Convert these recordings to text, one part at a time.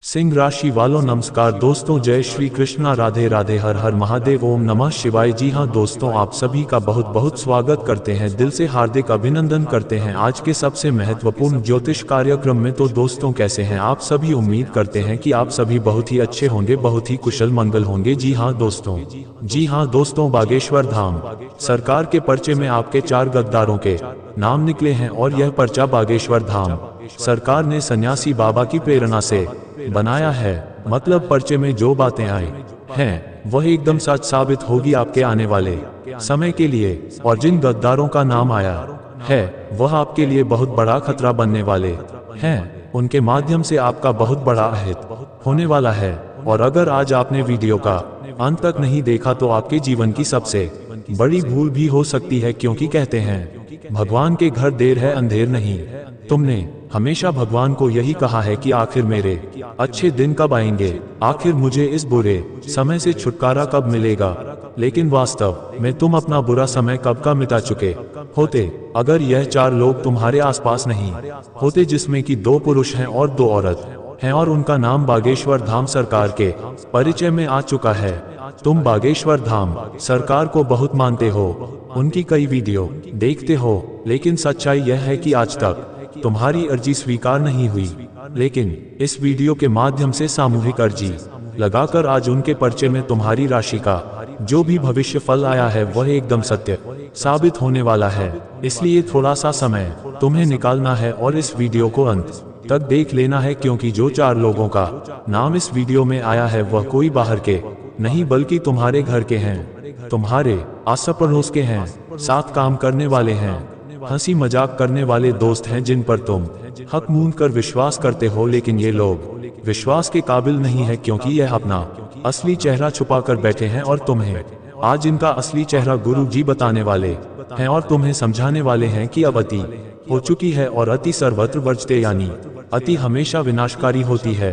सिंह राशि वालों नमस्कार दोस्तों, जय श्री कृष्णा, राधे राधे, हर हर महादेव, ओम नमः शिवाय। जी हां दोस्तों, आप सभी का बहुत बहुत स्वागत करते हैं, दिल से हार्दिक अभिनंदन करते हैं आज के सबसे महत्वपूर्ण ज्योतिष कार्यक्रम में। तो दोस्तों कैसे हैं आप सभी? उम्मीद करते हैं कि आप सभी बहुत ही अच्छे होंगे, बहुत ही कुशल मंगल होंगे। जी हाँ दोस्तों, बागेश्वर धाम सरकार के पर्चे में आपके 4 गद्दारों के नाम निकले हैं और यह पर्चा बागेश्वर धाम सरकार ने सन्यासी बाबा की प्रेरणा से बनाया है। मतलब पर्चे में जो बातें आई हैं वह एकदम सच साबित होगी आपके आने वाले समय के लिए। और जिन गद्दारों का नाम आया है वह आपके लिए बहुत बड़ा खतरा बनने वाले हैं। उनके माध्यम से आपका बहुत बड़ा अहित होने वाला है। और अगर आज आपने वीडियो का अंत तक नहीं देखा तो आपके जीवन की सबसे बड़ी भूल भी हो सकती है, क्योंकि कहते हैं भगवान के घर देर है अंधेर नहीं। तुमने हमेशा भगवान को यही कहा है कि आखिर मेरे अच्छे दिन कब आएंगे, आखिर मुझे इस बुरे समय से छुटकारा कब मिलेगा। लेकिन वास्तव में तुम अपना बुरा समय कब का मिटा चुके होते अगर यह 4 लोग तुम्हारे आसपास नहीं होते, जिसमें कि 2 पुरुष हैं और 2 औरत हैं और उनका नाम बागेश्वर धाम सरकार के परिचय में आ चुका है। तुम बागेश्वर धाम सरकार को बहुत मानते हो, उनकी कई वीडियो देखते हो, लेकिन सच्चाई यह है कि आज तक तुम्हारी अर्जी स्वीकार नहीं हुई। लेकिन इस वीडियो के माध्यम से सामूहिक अर्जी लगाकर आज उनके पर्चे में तुम्हारी राशि का जो भी भविष्य फल आया है वह एकदम सत्य साबित होने वाला है। इसलिए थोड़ा सा समय तुम्हें निकालना है और इस वीडियो को अंत तक देख लेना है, क्योंकि जो 4 लोगों का नाम इस वीडियो में आया है वह कोई बाहर के नहीं बल्कि तुम्हारे घर के हैं, तुम्हारे आस पड़ोस के हैं, साथ काम करने वाले हैं, हंसी मजाक करने वाले दोस्त हैं, जिन पर तुम हक मूंद कर विश्वास करते हो। लेकिन ये लोग विश्वास के काबिल नहीं है, क्योंकि यह अपना असली चेहरा छुपा कर बैठे हैं और तुम्हें आज इनका असली चेहरा गुरु जी बताने वाले हैं और तुम्हें समझाने वाले हैं कि अब अति हो चुकी है और अति सर्वत्र वर्जते, यानी अति हमेशा विनाशकारी होती है।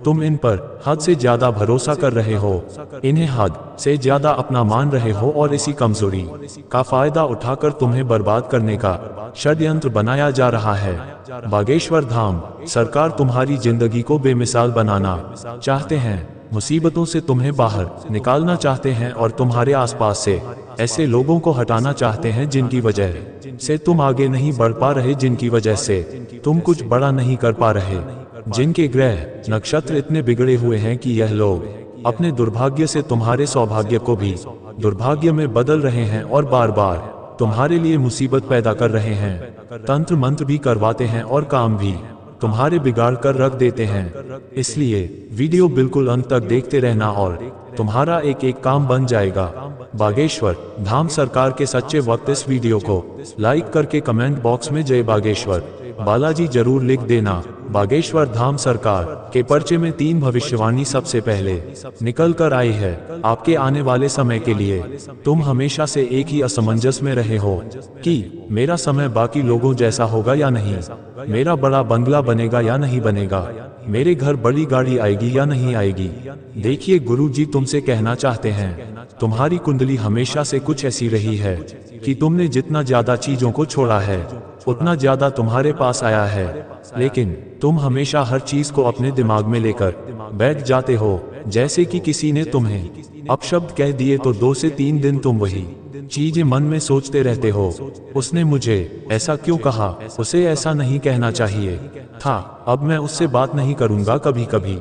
तुम इन पर हद से ज्यादा भरोसा कर रहे हो, इन्हें हद से ज्यादा अपना मान रहे हो और इसी कमजोरी का फायदा उठाकर तुम्हें बर्बाद करने का षड्यंत्र बनाया जा रहा है। बागेश्वर धाम सरकार तुम्हारी जिंदगी को बेमिसाल बनाना चाहते हैं, मुसीबतों से तुम्हें बाहर निकालना चाहते हैं और तुम्हारे आसपास से ऐसे लोगों को हटाना चाहते हैं जिनकी वजह से तुम आगे नहीं बढ़ पा रहे, जिनकी वजह से तुम कुछ बड़ा नहीं कर पा रहे, जिनके ग्रह नक्षत्र इतने बिगड़े हुए हैं कि यह लोग अपने दुर्भाग्य से तुम्हारे सौभाग्य को भी दुर्भाग्य में बदल रहे हैं और बार बार तुम्हारे लिए मुसीबत पैदा कर रहे हैं। तंत्र मंत्र भी करवाते हैं और काम भी तुम्हारे बिगाड़ कर रख देते हैं। इसलिए वीडियो बिल्कुल अंत तक देखते रहना और तुम्हारा एक एक काम बन जाएगा। बागेश्वर धाम सरकार के सच्चे वक्त इस वीडियो को लाइक करके कमेंट बॉक्स में जय बागेश्वर बालाजी जरूर लिख देना। बागेश्वर धाम सरकार के पर्चे में 3 भविष्यवाणी सबसे पहले निकल कर आई है आपके आने वाले समय के लिए। तुम हमेशा से एक ही असमंजस में रहे हो कि मेरा समय बाकी लोगों जैसा होगा या नहीं, मेरा बड़ा बंगला बनेगा या नहीं बनेगा, मेरे घर बड़ी गाड़ी आएगी या नहीं आएगी। देखिए, गुरु जी तुमसे कहना चाहते हैं, तुम्हारी कुंडली हमेशा से कुछ ऐसी रही है कि तुमने जितना ज्यादा चीजों को छोड़ा है उतना ज्यादा तुम्हारे पास आया है। लेकिन तुम हमेशा हर चीज को अपने दिमाग में लेकर बैठ जाते हो। जैसे कि किसी ने तुम्हें अपशब्द कह दिए तो 2 से 3 दिन तुम वही चीजें मन में सोचते रहते हो। उसने मुझे ऐसा क्यों कहा, उसे ऐसा नहीं कहना चाहिए था, अब मैं उससे बात नहीं करूंगा। कभी कभी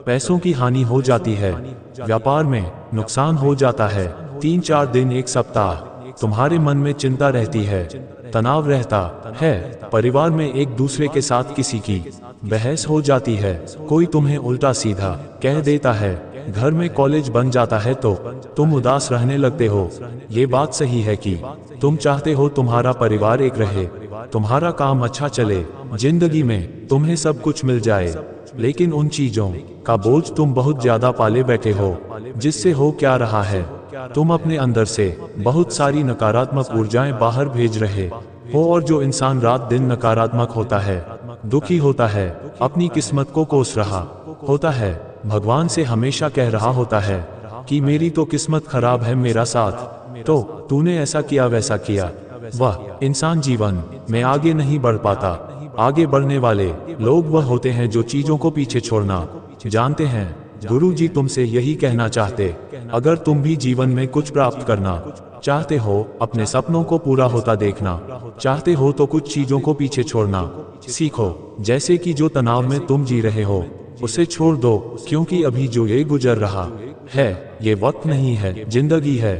पैसों की हानि हो जाती है, व्यापार में नुकसान हो जाता है। 3-4 दिन, 1 सप्ताह तुम्हारे मन में चिंता रहती है, तनाव रहता है। परिवार में एक दूसरे के साथ किसी की बहस हो जाती है, कोई तुम्हें उल्टा सीधा कह देता है, घर में कॉलेज बन जाता है तो तुम उदास रहने लगते हो। ये बात सही है कि तुम चाहते हो तुम्हारा परिवार एक रहे, तुम्हारा काम अच्छा चले, जिंदगी में तुम्हें सब कुछ मिल जाए। लेकिन उन चीजों का बोझ तुम बहुत ज्यादा पाले बैठे हो, जिससे हो क्या रहा है, तुम अपने अंदर से बहुत सारी नकारात्मक ऊर्जाएं बाहर भेज रहे हो। और जो इंसान रात दिन नकारात्मक होता है, दुखी होता है, अपनी किस्मत को कोस रहा होता है, भगवान से हमेशा कह रहा होता है कि मेरी तो किस्मत खराब है, मेरा साथ तो तूने ऐसा किया वैसा किया, वह इंसान जीवन में आगे नहीं बढ़ पाता। आगे बढ़ने वाले लोग वह होते हैं जो चीजों को पीछे छोड़ना जानते हैं गुरु जी तुमसे यही कहना चाहते। अगर तुम भी जीवन में कुछ प्राप्त करना चाहते हो, अपने सपनों को पूरा होता देखना चाहते हो, तो कुछ चीजों को पीछे छोड़ना सीखो। जैसे कि जो तनाव में तुम जी रहे हो उसे छोड़ दो, क्योंकि अभी जो ये गुजर रहा है ये वक्त नहीं है, जिंदगी है,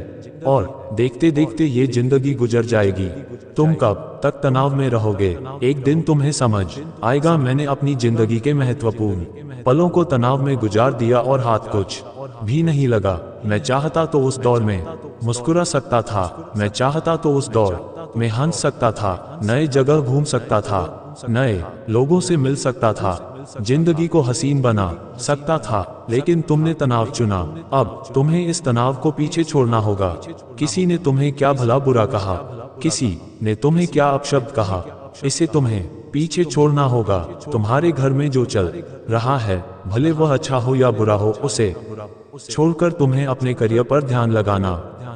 और देखते देखते ये जिंदगी गुजर जाएगी। तुम कब तक तनाव में रहोगे? एक दिन तुम्हें समझ आएगा। मैंने अपनी जिंदगी के महत्वपूर्ण पलों को तनाव में गुजार दिया और हाथ कुछ भी नहीं लगा। मैं चाहता तो उस दौर में मुस्कुरा सकता था, मैं चाहता तो उस दौर में हंस सकता था, नए जगह घूम सकता था, नए लोगों से मिल सकता था, जिंदगी को हसीन बना सकता था, लेकिन तुमने तनाव चुना। अब तुम्हें इस तनाव को पीछे छोड़ना होगा। किसी ने तुम्हें क्या भला बुरा कहा, किसी ने तुम्हें क्या अपशब्द कहा, इसे तुम्हें पीछे छोड़ना होगा। तुम्हारे घर में जो चल रहा है, भले वह अच्छा हो या बुरा हो, उसे छोड़कर तुम्हें अपने करियर पर ध्यान लगाना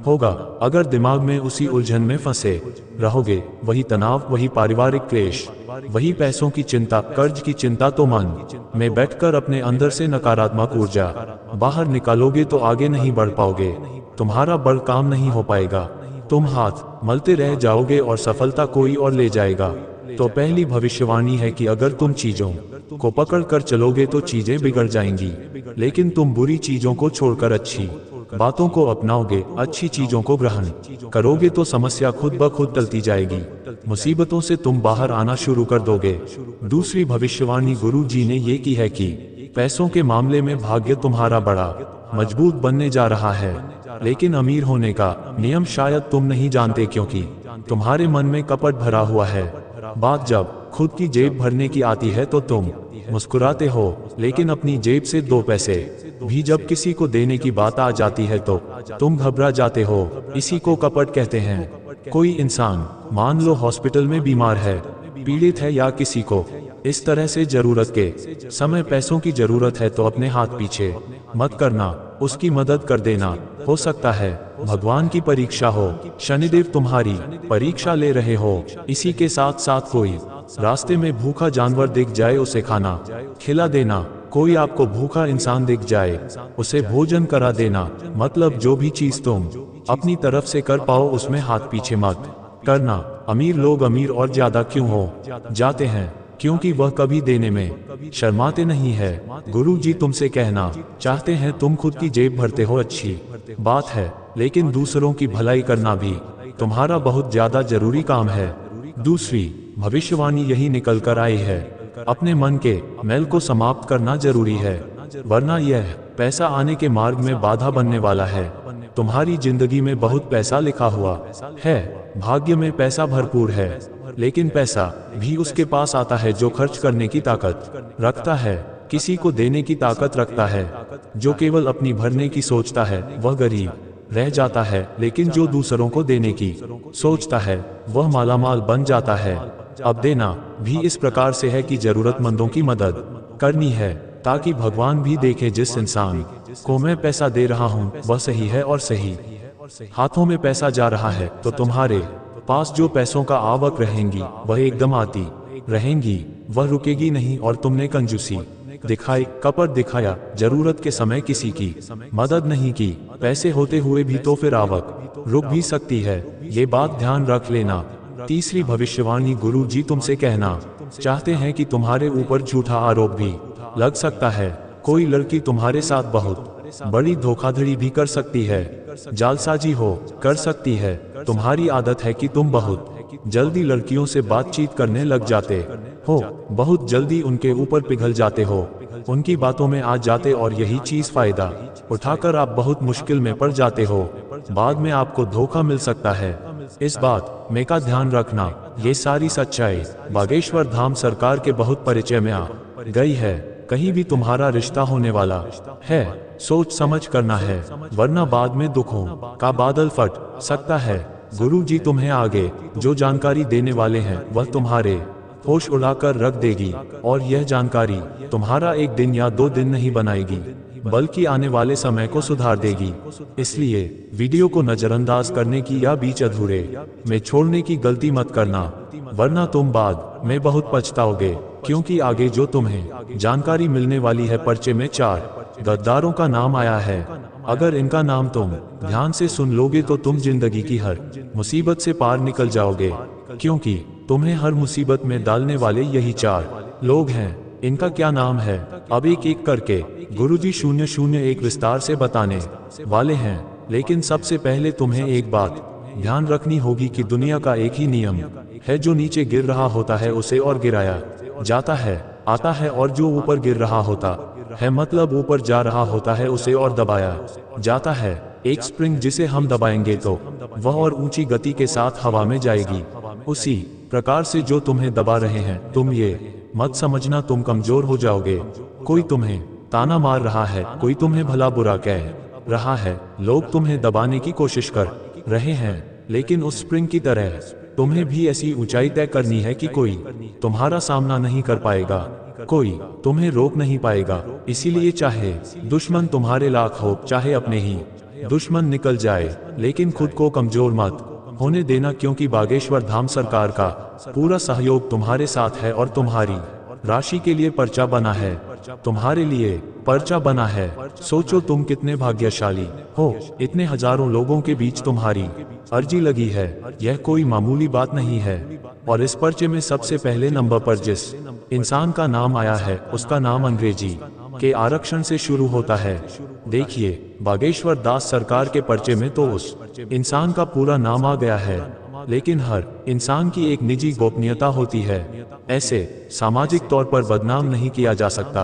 होगा। अगर दिमाग में उसी उलझन में फंसे रहोगे, वही तनाव, वही पारिवारिक क्लेश, वही पैसों की चिंता, कर्ज की चिंता, तो मन में बैठकर अपने अंदर से नकारात्मक ऊर्जा बाहर निकालोगे तो आगे नहीं बढ़ पाओगे, तुम्हारा बड़ काम नहीं हो पाएगा, तुम हाथ मलते रह जाओगे और सफलता कोई और ले जाएगा। तो पहली भविष्यवाणी है कि अगर तुम चीजों को पकड़ कर चलोगे तो चीजें बिगड़ जाएंगी, लेकिन तुम बुरी चीजों को छोड़कर अच्छी बातों को अपनाओगे, अच्छी चीजों को ग्रहण करोगे, तो समस्या खुद ब खुद टलती जाएगी, मुसीबतों से तुम बाहर आना शुरू कर दोगे। दूसरी भविष्यवाणी गुरु जी ने ये की है कि पैसों के मामले में भाग्य तुम्हारा बड़ा मजबूत बनने जा रहा है, लेकिन अमीर होने का नियम शायद तुम नहीं जानते, क्योंकि तुम्हारे मन में कपट भरा हुआ है। बात जब खुद की जेब भरने की आती है तो तुम मुस्कुराते हो, लेकिन अपनी जेब से 2 पैसे भी जब किसी को देने की बात आ जाती है तो तुम घबरा जाते हो। इसी को कपट कहते हैं। कोई इंसान मान लो हॉस्पिटल में बीमार है, पीड़ित है, या किसी को इस तरह से जरूरत के समय पैसों की जरूरत है, तो अपने हाथ पीछे मत करना, उसकी मदद कर देना। हो सकता है भगवान की परीक्षा हो, शनिदेव तुम्हारी परीक्षा ले रहे हो। इसी के साथ साथ कोई रास्ते में भूखा जानवर दिख जाए, उसे खाना खिला देना। कोई आपको भूखा इंसान दिख जाए, उसे भोजन करा देना। मतलब जो भी चीज तुम अपनी तरफ से कर पाओ, उसमें हाथ पीछे मत करना। अमीर लोग अमीर और ज्यादा क्यों हो जाते हैं? क्योंकि वह कभी देने में शर्माते नहीं है। गुरु जी तुमसे कहना चाहते हैं, तुम खुद की जेब भरते हो, अच्छी बात है, लेकिन दूसरों की भलाई करना भी तुम्हारा बहुत ज्यादा जरूरी काम है। दूसरी भविष्यवाणी यही निकल कर आई है, अपने मन के मैल को समाप्त करना जरूरी है, वरना यह पैसा आने के मार्ग में बाधा बनने वाला है। तुम्हारी जिंदगी में बहुत पैसा लिखा हुआ है, भाग्य में पैसा भरपूर है, लेकिन पैसा भी उसके पास आता है जो खर्च करने की ताकत रखता है, किसी को देने की ताकत रखता है। जो केवल अपनी भरने की सोचता है वह गरीब रह जाता है, लेकिन जो दूसरों को देने की सोचता है वह मालामाल बन जाता है। अब देना भी इस प्रकार से है कि जरूरतमंदों की मदद करनी है, ताकि भगवान भी देखे जिस इंसान को मैं पैसा दे रहा हूँ वह सही है और सही हाथों में पैसा जा रहा है, तो तुम्हारे पास जो पैसों का आवक रहेंगी वह एकदम आती रहेंगी, वह रुकेगी नहीं। और तुमने कंजूसी दिखाई, कपट दिखाया, जरूरत के समय किसी की मदद नहीं की, पैसे होते हुए भी, तो फिर आवक रुक भी सकती है, ये बात ध्यान रख लेना। तीसरी भविष्यवाणी गुरु जी तुमसे कहना चाहते हैं कि तुम्हारे ऊपर झूठा आरोप भी लग सकता है। कोई लड़की तुम्हारे साथ बहुत बड़ी धोखाधड़ी भी कर सकती है, जालसाजी हो कर सकती है। तुम्हारी आदत है कि तुम बहुत जल्दी लड़कियों से बातचीत करने लग जाते हो, बहुत जल्दी उनके ऊपर पिघल जाते हो, उनकी बातों में आ जाते, और यही चीज फायदा उठाकर आप बहुत मुश्किल में पड़ जाते हो। बाद में आपको धोखा मिल सकता है, इस बात में का ध्यान रखना। ये सारी सच्चाई बागेश्वर धाम सरकार के बहुत परिचय में आ गई है। कहीं भी तुम्हारा रिश्ता होने वाला है, सोच समझ करना है, वरना बाद में दुखों का बादल फट सकता है। गुरु जी तुम्हें आगे जो जानकारी देने वाले हैं वह तुम्हारे होश उड़ाकर रख देगी, और यह जानकारी तुम्हारा 1 दिन या 2 दिन नहीं बनाएगी, बल्कि आने वाले समय को सुधार देगी। इसलिए वीडियो को नजरअंदाज करने की या बीच अधूरे में छोड़ने की गलती मत करना, वरना तुम बाद में बहुत पछताओगे। क्योंकि आगे जो तुम्हें जानकारी मिलने वाली है पर्चे में 4 गद्दारों का नाम आया है। अगर इनका नाम तुम ध्यान से सुन लोगे तो तुम जिंदगी की हर मुसीबत से पार निकल जाओगे, क्योंकि तुम्हें हर मुसीबत में डालने वाले यही 4 लोग हैं। इनका क्या नाम है, अब एक एक करके गुरुजी 001 विस्तार से बताने वाले हैं। लेकिन सबसे पहले तुम्हें एक बात ध्यान रखनी होगी कि दुनिया का एक ही नियम है, जो नीचे गिर रहा होता है उसे और गिराया जाता है आता है, और जो ऊपर गिर रहा होता है मतलब ऊपर जा रहा होता है उसे और दबाया जाता है। एक स्प्रिंग जिसे हम दबाएंगे तो वह और ऊंची गति के साथ हवा में जाएगी। उसी प्रकार से जो तुम्हें दबा रहे हैं, तुम ये मत समझना तुम कमजोर हो जाओगे। कोई तुम्हें ताना मार रहा है, कोई तुम्हें भला बुरा कह रहा है, लोग तुम्हें दबाने की कोशिश कर रहे हैं, लेकिन उस स्प्रिंग की तरह तुम्हें भी ऐसी ऊंचाई तय करनी है कि कोई तुम्हारा सामना नहीं कर पाएगा, कोई तुम्हें रोक नहीं पाएगा। इसीलिए चाहे दुश्मन तुम्हारे लाख हो, चाहे अपने ही दुश्मन निकल जाए, लेकिन खुद को कमजोर मत होने देना, क्योंकि बागेश्वर धाम सरकार का पूरा सहयोग तुम्हारे साथ है और तुम्हारी राशि के लिए पर्चा बना है, तुम्हारे लिए पर्चा बना है। सोचो तुम कितने भाग्यशाली हो, इतने हजारों लोगों के बीच तुम्हारी अर्जी लगी है। यह कोई मामूली बात नहीं है। और इस पर्चे में सबसे पहले नंबर पर जिस इंसान का नाम आया है, उसका नाम अंग्रेजी के आरक्षण से शुरू होता है। देखिए, बागेश्वर दास सरकार के पर्चे में तो उस इंसान का पूरा नाम आ गया है, लेकिन हर इंसान की एक निजी गोपनीयता होती है। ऐसे सामाजिक तौर पर बदनाम नहीं किया जा सकता।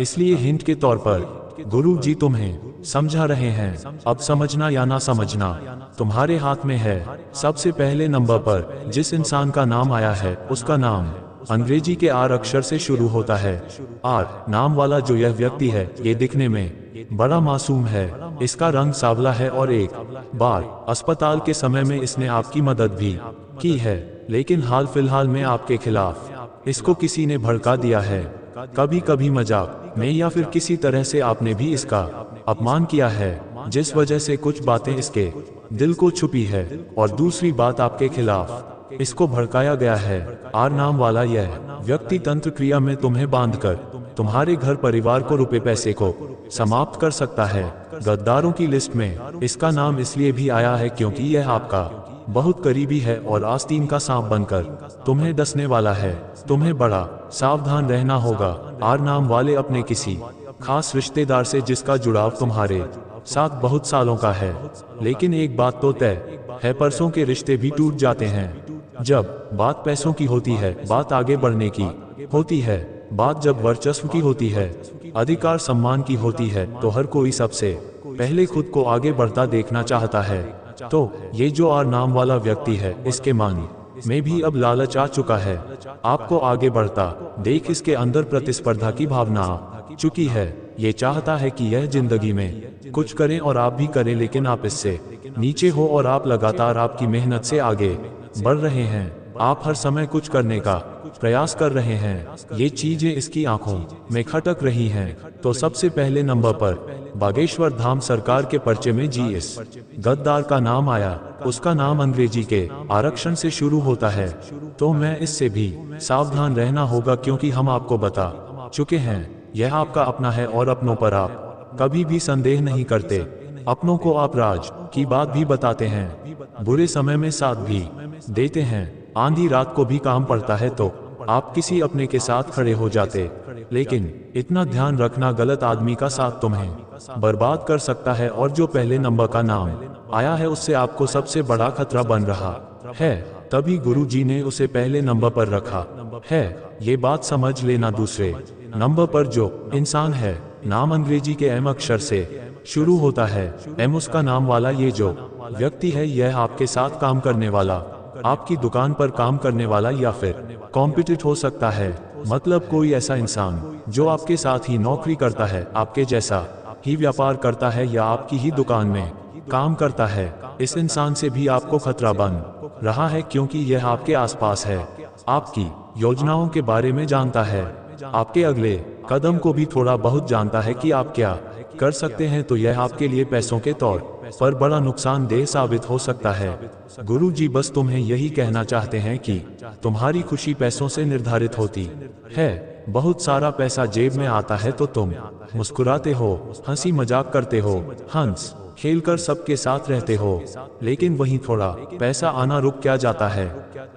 इसलिए हिंट के तौर पर गुरु जी तुम्हें समझा रहे हैं। अब समझना या ना समझना तुम्हारे हाथ में है। सबसे पहले नंबर पर जिस इंसान का नाम आया है, उसका नाम अंग्रेजी के आर अक्षर से शुरू होता है। आर नाम वाला जो यह व्यक्ति है, ये दिखने में बड़ा मासूम है। इसका रंग सांवला है और एक बार अस्पताल के समय में इसने आपकी मदद भी की है, लेकिन हाल फिलहाल में आपके खिलाफ इसको किसी ने भड़का दिया है। कभी कभी मजाक में या फिर किसी तरह से आपने भी इसका अपमान किया है, जिस वजह से कुछ बातें इसके दिल को छुपी है, और दूसरी बात आपके खिलाफ इसको भड़काया गया है। आर नाम वाला यह व्यक्ति तंत्र क्रिया में तुम्हें बांधकर तुम्हारे घर परिवार को रुपए पैसे को समाप्त कर सकता है। गद्दारों की लिस्ट में इसका नाम इसलिए भी आया है क्योंकि यह आपका बहुत करीबी है और आस्तीन का सांप बनकर तुम्हें डसने वाला है। तुम्हें बड़ा सावधान रहना होगा। आर नाम वाले अपने किसी खास रिश्तेदार से जिसका जुड़ाव तुम्हारे साथ बहुत सालों का है, लेकिन एक बात तो तय है, परसों के रिश्ते भी टूट जाते हैं। जब बात पैसों की होती है, बात आगे बढ़ने की होती है, बात जब वर्चस्व की होती है, अधिकार सम्मान की होती है, तो हर कोई सबसे पहले खुद को आगे बढ़ता देखना चाहता है। तो ये जो आर नाम वाला व्यक्ति है, इसके मन में भी अब लालच आ चुका है। आपको आगे बढ़ता देख इसके अंदर प्रतिस्पर्धा की भावना आ चुकी है। ये चाहता है कि यह जिंदगी में कुछ करें और आप भी करें, लेकिन आप इससे नीचे हो और आप लगातार आपकी मेहनत से आगे बढ़ रहे हैं। आप हर समय कुछ करने का प्रयास कर रहे हैं। ये चीजें इसकी आंखों में खटक रही हैं। तो सबसे पहले नंबर पर बागेश्वर धाम सरकार के पर्चे में जी इस गद्दार का नाम आया। उसका नाम अंग्रेजी के आरक्षण से शुरू होता है। तो मैं इससे भी सावधान रहना होगा, क्योंकि हम आपको बता चुके हैं यह आपका अपना है और अपनों पर आप कभी भी संदेह नहीं करते। अपनों को आप राज की बात भी बताते हैं, बुरे समय में साथ भी देते हैं। आंधी रात को भी काम पड़ता है तो आप किसी अपने के साथ खड़े हो जाते। लेकिन इतना ध्यान रखना, गलत आदमी का साथ तुम्हें बर्बाद कर सकता है, और जो पहले नंबर का नाम आया है उससे आपको सबसे बड़ा खतरा बन रहा है। तभी गुरु जी ने उसे पहले नंबर पर रखा है। ये बात समझ लेना। दूसरे नंबर पर जो इंसान है, नाम अंग्रेजी के एम अक्षर से शुरू होता है। एम उसका नाम वाला ये जो व्यक्ति है, यह आपके साथ काम करने वाला, आपकी दुकान पर काम करने वाला या फिर कॉम्पिटिट हो सकता है। मतलब कोई ऐसा इंसान जो आपके साथ ही नौकरी करता है, आपके जैसा ही व्यापार करता है या आपकी ही दुकान में काम करता है। इस इंसान से भी आपको खतरा बन रहा है, क्योंकि यह आपके आसपास है, आपकी योजनाओं के बारे में जानता है, आपके अगले कदम को भी थोड़ा बहुत जानता है कि आप क्या कर सकते हैं तो यह आपके लिए पैसों के तौर पर बड़ा नुकसानदेह साबित हो सकता है। गुरु जी बस तुम्हें यही कहना चाहते हैं कि तुम्हारी खुशी पैसों से निर्धारित होती है। बहुत सारा पैसा जेब में आता है तो तुम मुस्कुराते हो, हंसी मजाक करते हो, हंस खेलकर सबके साथ रहते हो, लेकिन वहीं थोड़ा पैसा आना रुक क्या जाता है,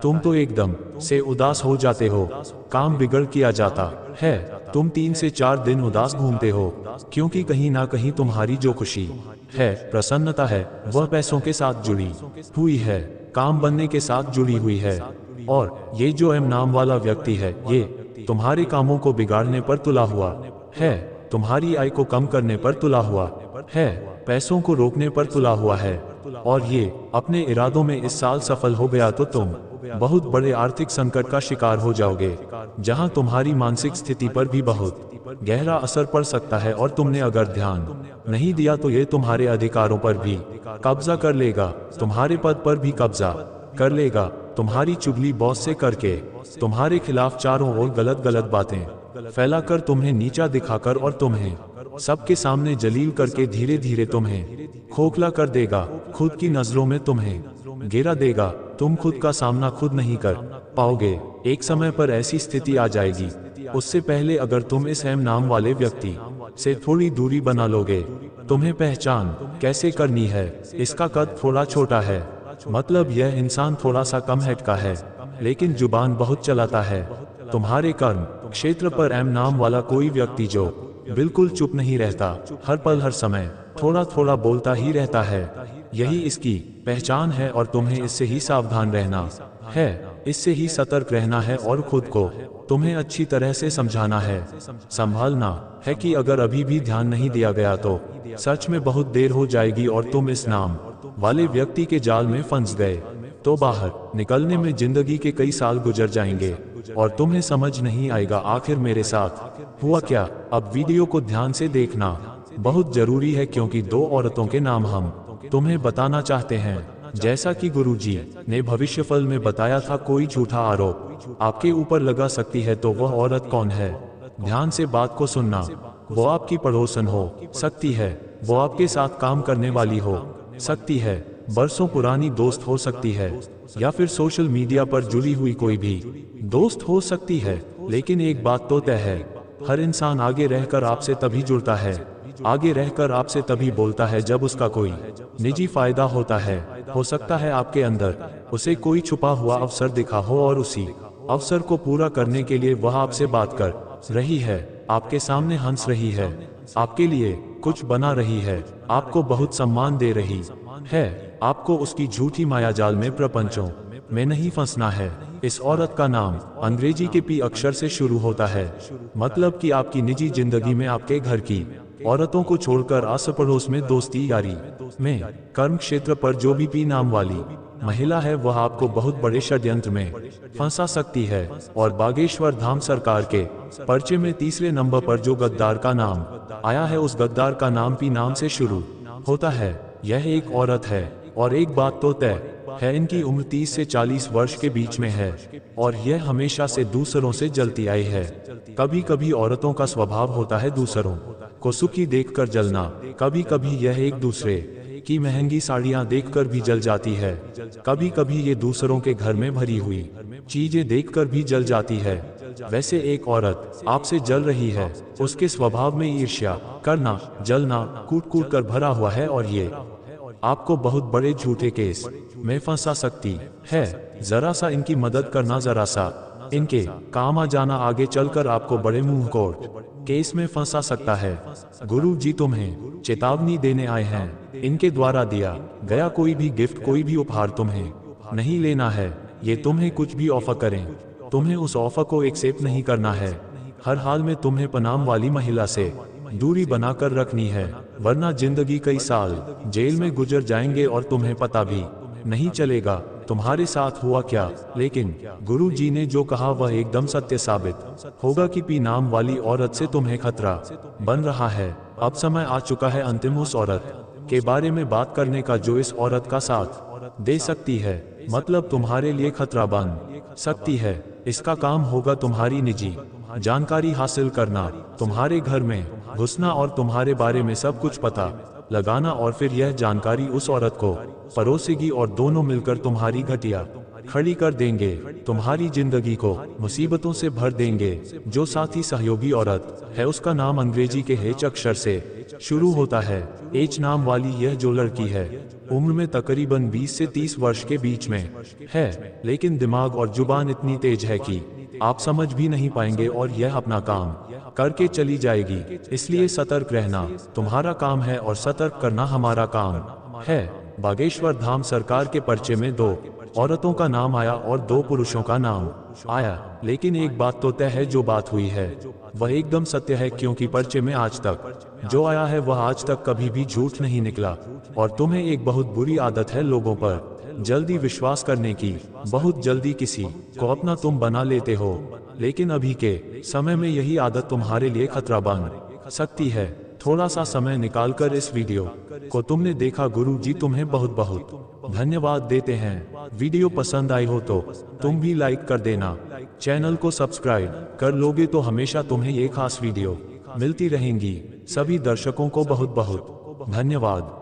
तुम तो एकदम से उदास हो जाते हो, काम बिगड़ किया जाता है। तुम 3 से 4 दिन उदास घूमते हो, क्योंकि कहीं ना कहीं तुम्हारी जो खुशी है, प्रसन्नता है, वह पैसों के साथ जुड़ी हुई है, काम बनने के साथ जुड़ी हुई है। और ये जो एम नाम वाला व्यक्ति है, ये तुम्हारे कामों को बिगाड़ने पर तुला हुआ है, तुम्हारी आय को कम करने पर तुला हुआ है, पैसों को रोकने पर तुला हुआ है। और ये अपने इरादों में इस साल सफल हो गया तो तुम बहुत बड़े आर्थिक संकट का शिकार हो जाओगे, जहां तुम्हारी मानसिक स्थिति पर भी बहुत गहरा असर पड़ सकता है। और तुमने अगर ध्यान नहीं दिया तो ये तुम्हारे अधिकारों पर भी कब्जा कर लेगा, तुम्हारे पद पर भी कब्जा कर लेगा, तुम्हारी चुगली बॉस से करके तुम्हारे खिलाफ चारों ओर गलत गलत बातें फैलाकर, तुम्हें नीचा दिखाकर और तुम्हें सबके सामने जलील करके धीरे धीरे तुम्हें खोखला कर देगा, खुद की नजरों में तुम्हें गिरा देगा। तुम खुद का सामना खुद नहीं कर पाओगे। एक समय पर ऐसी स्थिति आ जाएगी, उससे पहले अगर तुम इस एम नाम वाले व्यक्ति से थोड़ी दूरी बना लोगे। तुम्हें पहचान कैसे करनी है, इसका कद थोड़ा छोटा है, मतलब यह इंसान थोड़ा सा कम हेड का है, लेकिन जुबान बहुत चलाता है। तुम्हारे कर्म क्षेत्र पर एम नाम वाला कोई व्यक्ति जो बिल्कुल चुप नहीं रहता, हर पल हर समय थोड़ा थोड़ा बोलता ही रहता है, यही इसकी पहचान है। और तुम्हें इससे ही सावधान रहना है, इससे ही सतर्क रहना है, और खुद को तुम्हें अच्छी तरह से समझाना है, संभालना है कि अगर अभी भी ध्यान नहीं दिया गया तो सच में बहुत देर हो जाएगी और तुम इस नाम वाले व्यक्ति के जाल में फंस गए तो बाहर निकलने में जिंदगी के कई साल गुजर जाएंगे और तुम्हें समझ नहीं आएगा आखिर मेरे साथ हुआ क्या। अब वीडियो को ध्यान से देखना बहुत जरूरी है, क्योंकि 2 औरतों के नाम हम तुम्हें बताना चाहते हैं। जैसा कि गुरुजी ने भविष्यफल में बताया था, कोई झूठा आरोप आपके ऊपर लगा सकती है, तो वह औरत कौन है? ध्यान से बात को सुनना। वो आपकी पड़ोसन हो सकती है, वो आपके साथ काम करने वाली हो सकती है, बरसों पुरानी दोस्त हो सकती है, या फिर सोशल मीडिया पर जुड़ी हुई कोई भी दोस्त हो सकती है। लेकिन एक बात तो तय है, हर इंसान आगे रहकर आपसे तभी जुड़ता है, आगे रहकर आपसे तभी बोलता है जब उसका कोई निजी फायदा होता है। हो सकता है आपके अंदर उसे कोई छुपा हुआ अवसर दिखा हो और उसी अवसर को पूरा करने के लिए वह आपसे बात कर रही है, आपके सामने हंस रही है, आपके लिए कुछ बना रही है, आपको बहुत सम्मान दे रही है। आपको उसकी झूठी मायाजाल में प्रपंचों में नहीं फंसना है। इस औरत का नाम अंग्रेजी के पी अक्षर से शुरू होता है, मतलब कि आपकी निजी जिंदगी में आपके घर की औरतों को छोड़कर आस पड़ोस में, दोस्ती यारी में, कर्म क्षेत्र पर जो भी पी नाम वाली महिला है, वह आपको बहुत बड़े षड्यंत्र में फंसा सकती है। और बागेश्वर धाम सरकार के पर्चे में तीसरे नंबर पर जो गद्दार का नाम आया है, उस गद्दार का नाम पी नाम से शुरू होता है। यह एक औरत है, और एक बात तो तय है, इनकी उम्र 30 से 40 वर्ष के बीच में है, और यह हमेशा से दूसरों से जलती आई है। कभी कभी औरतों का स्वभाव होता है दूसरों को सुखी देखकर जलना, कभी कभी यह एक दूसरे की महंगी साड़ियां देखकर भी जल जाती है, कभी कभी ये दूसरों के घर में भरी हुई चीजें देखकर भी जल जाती है। वैसे एक औरत आपसे जल रही है, उसके स्वभाव में ईर्ष्या करना, जलना कूट कूट कर भरा हुआ है, और ये आपको बहुत बड़े झूठे केस में फंसा सकती है। जरा सा इनकी मदद करना, जरा सा इनके काम आ जाना आगे चलकर आपको बड़े मुंह कोट केस में फंसा सकता है। गुरु जी तुम्हें चेतावनी देने आए हैं। इनके द्वारा दिया गया कोई भी गिफ्ट, कोई भी उपहार तुम्हें नहीं लेना है। ये तुम्हें कुछ भी ऑफर करें, तुम्हें उस ऑफर को एक्सेप्ट नहीं करना है। हर हाल में तुम्हें पनाम वाली महिला से दूरी बनाकर रखनी है, वरना जिंदगी कई साल जेल में गुजर जाएंगे और तुम्हें पता भी नहीं चलेगा तुम्हारे साथ हुआ क्या। लेकिन गुरु जी ने जो कहा वह एकदम सत्य साबित होगा कि पी नाम वाली औरत से तुम्हें खतरा बन रहा है। अब समय आ चुका है अंतिम उस औरत के बारे में बात करने का जो इस औरत का साथ दे सकती है, मतलब तुम्हारे लिए खतरा बन सकती है। इसका काम होगा तुम्हारी निजी जानकारी हासिल करना, तुम्हारे घर में घुसना और तुम्हारे बारे में सब कुछ पता लगाना, और फिर यह जानकारी उस औरत को परोसेगी और दोनों मिलकर तुम्हारी घटिया खड़ी कर देंगे, तुम्हारी जिंदगी को मुसीबतों से भर देंगे। जो साथी सहयोगी औरत है उसका नाम अंग्रेजी के H अक्षर से शुरू होता है। H नाम वाली यह जो लड़की है उम्र में तकरीबन 20 से 30 वर्ष के बीच में है, लेकिन दिमाग और जुबान इतनी तेज है कि आप समझ भी नहीं पाएंगे और यह अपना काम करके चली जाएगी। इसलिए सतर्क रहना तुम्हारा काम है और सतर्क करना हमारा काम है। बागेश्वर धाम सरकार के पर्चे में 2 औरतों का नाम आया और 2 पुरुषों का नाम आया, लेकिन एक बात तो तय है, जो बात हुई है वह एकदम सत्य है, क्योंकि पर्चे में आज तक जो आया है वह आज तक कभी भी झूठ नहीं निकला। और तुम्हें एक बहुत बुरी आदत है लोगों पर जल्दी विश्वास करने की। बहुत जल्दी किसी को अपना तुम बना लेते हो, लेकिन अभी के समय में यही आदत तुम्हारे लिए खतरा बन सकती है। थोड़ा सा समय निकालकर इस वीडियो को तुमने देखा, गुरु जी तुम्हें बहुत बहुत धन्यवाद देते हैं। वीडियो पसंद आई हो तो तुम भी लाइक कर देना। चैनल को सब्सक्राइब कर लोगे तो हमेशा तुम्हें ये खास वीडियो मिलती रहेंगी। सभी दर्शकों को बहुत बहुत धन्यवाद।